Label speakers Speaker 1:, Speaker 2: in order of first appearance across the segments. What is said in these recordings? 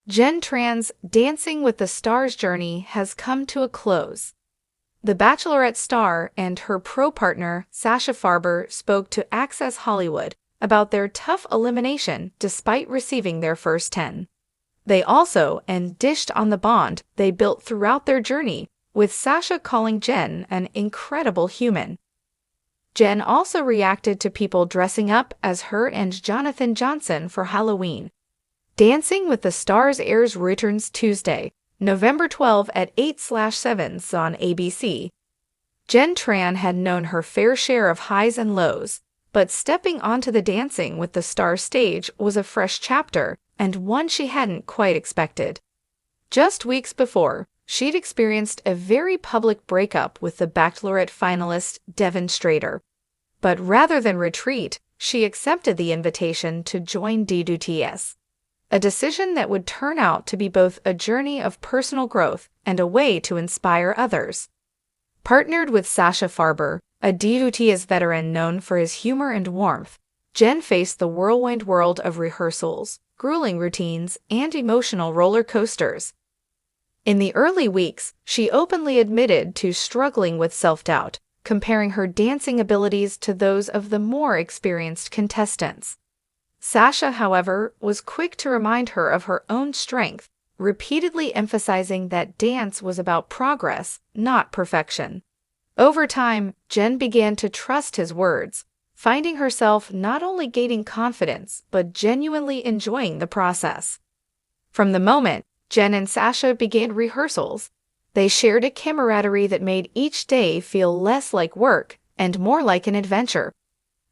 Speaker 1: Jenn Tran's Dancing with the Stars journey has come to a close. The Bachelorette star and her pro partner, Sasha Farber, spoke to Access Hollywood about their tough elimination despite receiving their first 10. They also dished on the bond they built throughout their journey, with Sasha calling Jenn an incredible human. Jenn also reacted to people dressing up as her and Jonathan Johnson for Halloween. Dancing with the Stars returns Tuesday, November 12 at 8/7 on ABC. Jenn Tran had known her fair share of highs and lows, but stepping onto the Dancing with the Stars stage was a fresh chapter and one she hadn't quite expected. Just weeks before, she'd experienced a very public breakup with the Bachelorette finalist Devon Strader. But rather than retreat, she accepted the invitation to join News.Is, a decision that would turn out to be both a journey of personal growth and a way to inspire others. Partnered with Sasha Farber, a News.Is veteran known for his humor and warmth, Jenn faced the whirlwind world of rehearsals, grueling routines, and emotional roller coasters. In the early weeks, she openly admitted to struggling with self-doubt, comparing her dancing abilities to those of the more experienced contestants. Sasha, however, was quick to remind her of her own strength, repeatedly emphasizing that dance was about progress, not perfection. Over time, Jenn began to trust his words, finding herself not only gaining confidence but genuinely enjoying the process. From the moment Jenn and Sasha began rehearsals, they shared a camaraderie that made each day feel less like work and more like an adventure.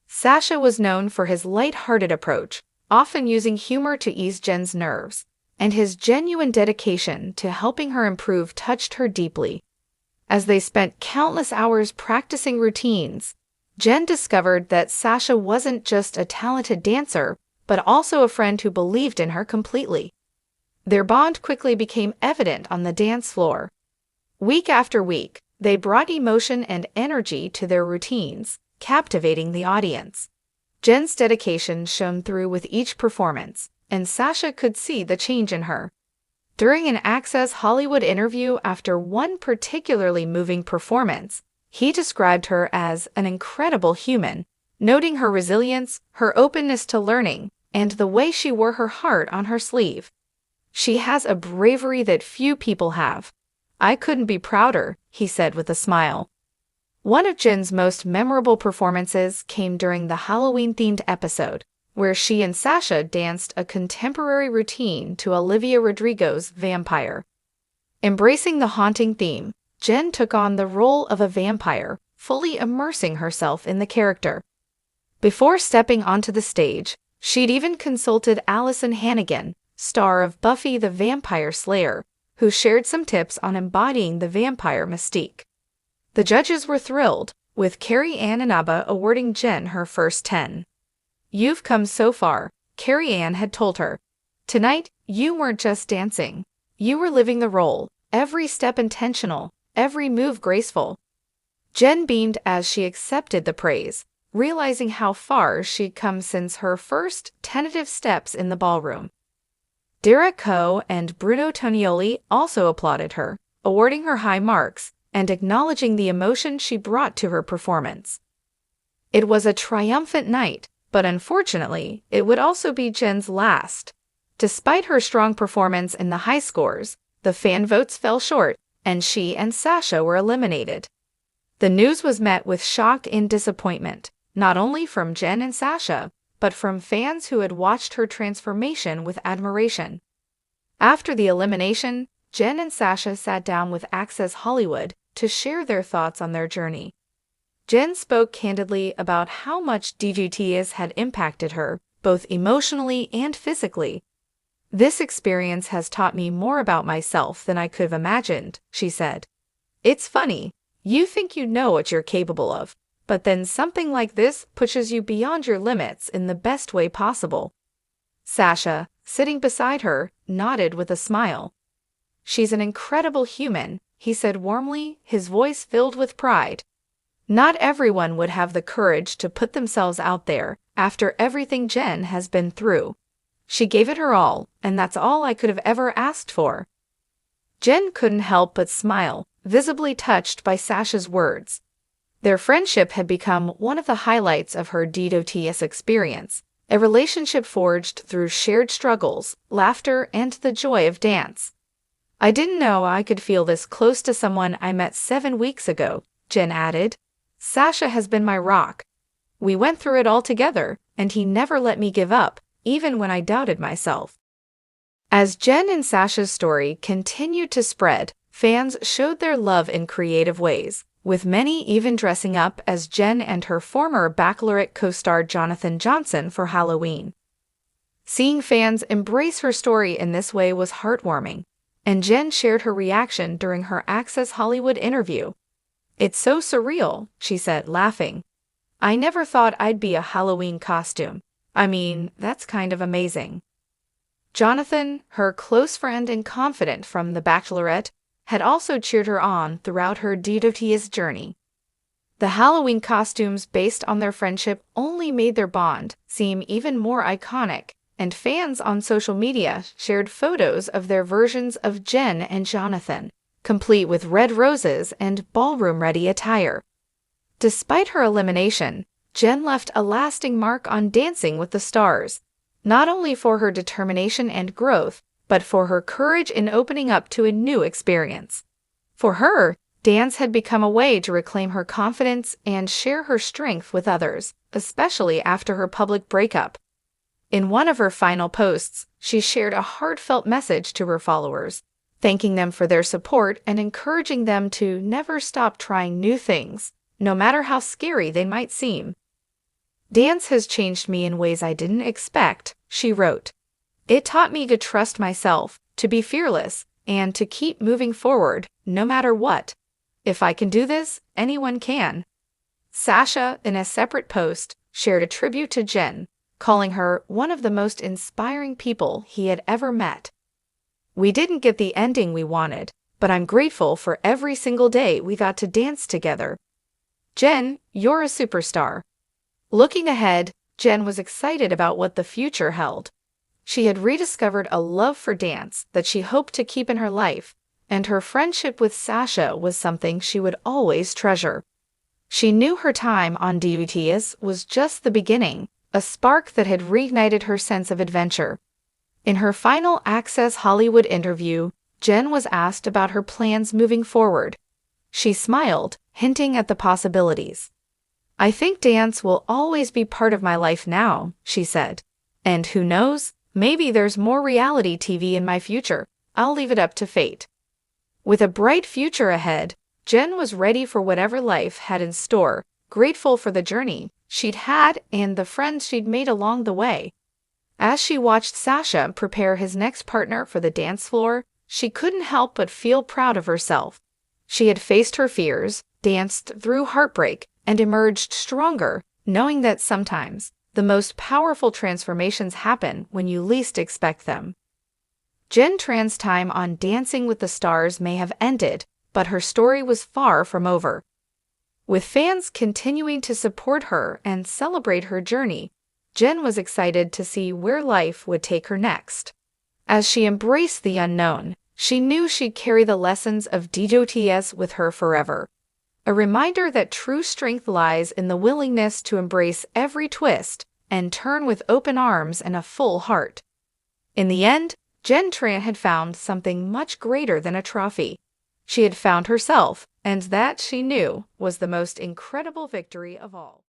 Speaker 1: Sasha was known for his light-hearted approach, often using humor to ease Jenn's nerves, and his genuine dedication to helping her improve touched her deeply. As they spent countless hours practicing routines, Jenn discovered that Sasha wasn't just a talented dancer, but also a friend who believed in her completely. Their bond quickly became evident on the dance floor. Week after week, they brought emotion and energy to their routines, captivating the audience. Jenn's dedication shone through with each performance, and Sasha could see the change in her. During an Access Hollywood interview after one particularly moving performance, he described her as an incredible human, noting her resilience, her openness to learning, and the way she wore her heart on her sleeve. "She has a bravery that few people have. I couldn't be prouder," he said with a smile. One of Jenn's most memorable performances came during the Halloween-themed episode, where she and Sasha danced a contemporary routine to Olivia Rodrigo's Vampire. Embracing the haunting theme, Jenn took on the role of a vampire, fully immersing herself in the character. Before stepping onto the stage, she'd even consulted Allison Hannigan, star of Buffy the Vampire Slayer, who shared some tips on embodying the vampire mystique. The judges were thrilled, with Carrie Ann Inaba awarding Jenn her first 10. "You've come so far," Carrie Ann had told her. "Tonight, you weren't just dancing. You were living the role, every step intentional, every move graceful." Jenn beamed as she accepted the praise, realizing how far she'd come since her first tentative steps in the ballroom. Derek Coe and Bruno Tonioli also applauded her, awarding her high marks and acknowledging the emotion she brought to her performance. It was a triumphant night, but unfortunately, it would also be Jenn's last. Despite her strong performance and the high scores, the fan votes fell short, and she and Sasha were eliminated. The news was met with shock and disappointment, not only from Jenn and Sasha, but from fans who had watched her transformation with admiration. After the elimination, Jenn and Sasha sat down with Access Hollywood to share their thoughts on their journey. Jenn spoke candidly about how much News.Is had impacted her, both emotionally and physically. "This experience has taught me more about myself than I could have imagined," she said. "It's funny, you think you know what you're capable of, but then something like this pushes you beyond your limits in the best way possible." Sasha, sitting beside her, nodded with a smile. "She's an incredible human," he said warmly, his voice filled with pride. "Not everyone would have the courage to put themselves out there after everything Jenn has been through. She gave it her all, and that's all I could have ever asked for." Jenn couldn't help but smile, visibly touched by Sasha's words. Their friendship had become one of the highlights of her News.Is experience, a relationship forged through shared struggles, laughter, and the joy of dance. "I didn't know I could feel this close to someone I met 7 weeks ago," Jenn added. "Sasha has been my rock. We went through it all together, and he never let me give up, even when I doubted myself." As Jenn and Sasha's story continued to spread, fans showed their love in creative ways, with many even dressing up as Jenn and her former Bachelorette co-star Jonathan Johnson for Halloween. Seeing fans embrace her story in this way was heartwarming, and Jenn shared her reaction during her Access Hollywood interview. "It's so surreal," she said, laughing. "I never thought I'd be a Halloween costume. I mean, that's kind of amazing." Jonathan, her close friend and confidant from The Bachelorette, had also cheered her on throughout her News.Is journey. The Halloween costumes based on their friendship only made their bond seem even more iconic, and fans on social media shared photos of their versions of Jenn and Jonathan, complete with red roses and ballroom-ready attire. Despite her elimination, Jenn left a lasting mark on Dancing with the Stars, not only for her determination and growth, but for her courage in opening up to a new experience. For her, dance had become a way to reclaim her confidence and share her strength with others, especially after her public breakup. In one of her final posts, she shared a heartfelt message to her followers, thanking them for their support and encouraging them to never stop trying new things, no matter how scary they might seem. "Dance has changed me in ways I didn't expect," she wrote. "It taught me to trust myself, to be fearless, and to keep moving forward, no matter what. If I can do this, anyone can." Sasha, in a separate post, shared a tribute to Jenn, calling her one of the most inspiring people he had ever met. "We didn't get the ending we wanted, but I'm grateful for every single day we got to dance together. Jenn, you're a superstar." Looking ahead, Jenn was excited about what the future held. She had rediscovered a love for dance that she hoped to keep in her life, and her friendship with Sasha was something she would always treasure. She knew her time on News.Is was just the beginning, a spark that had reignited her sense of adventure. In her final Access Hollywood interview, Jenn was asked about her plans moving forward. She smiled, hinting at the possibilities. "I think dance will always be part of my life now," she said. "And who knows, maybe there's more reality TV in my future. I'll leave it up to fate." With a bright future ahead, Jenn was ready for whatever life had in store, grateful for the journey she'd had and the friends she'd made along the way. As she watched Sasha prepare his next partner for the dance floor, she couldn't help but feel proud of herself. She had faced her fears, danced through heartbreak, and emerged stronger, knowing that sometimes the most powerful transformations happen when you least expect them. Jenn Tran's time on Dancing with the Stars may have ended, but her story was far from over. With fans continuing to support her and celebrate her journey, Jenn was excited to see where life would take her next. As she embraced the unknown, she knew she'd carry the lessons of News.Is with her forever. A reminder that true strength lies in the willingness to embrace every twist and turn with open arms and a full heart. In the end, Jenn Tran had found something much greater than a trophy. She had found herself, and that, she knew, was the most incredible victory of all.